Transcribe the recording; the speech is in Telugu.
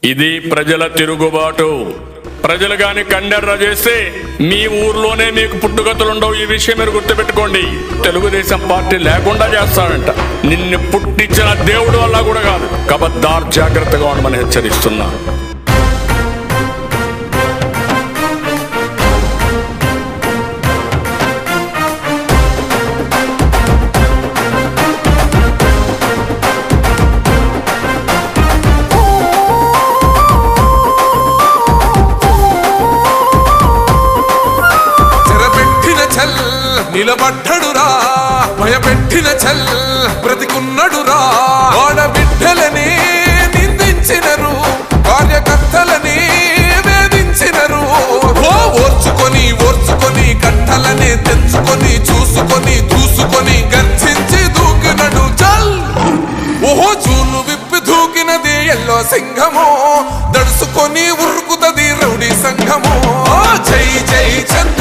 ఇది ప్రజల తిరుగుబాటు. ప్రజలు గాని కండెర్ర చేస్తే మీ ఊర్లోనే మీకు పుట్టుగతులుండవు. ఈ విషయం మీరు గుర్తుపెట్టుకోండి. తెలుగుదేశం పార్టీ లేకుండా చేస్తాడంట. నిన్ను పుట్టించిన దేవుడు వల్ల కూడా కాదు. కబద్దార్, జాగ్రత్తగా ఉండమని హెచ్చరిస్తున్నా. నిలబడ్డడురా భయపెట్టిన చల్ బ్రతికున్నడురా. ఆడబిడ్డలని నిందించినరు, కార్యకర్తలని వేధించినరు. ఓర్చుకొని ఓర్చుకొని కట్టలనే తెంచుకొని చూసుకొని దూసుకొని గర్జించి దూకినడు చల్. ఓహో చూలు విప్పి దూకినది ఎల్లో సింహము, దడుసుకొని ఉరుకుతది రౌడీ సంఘము. జై జై చంద్ర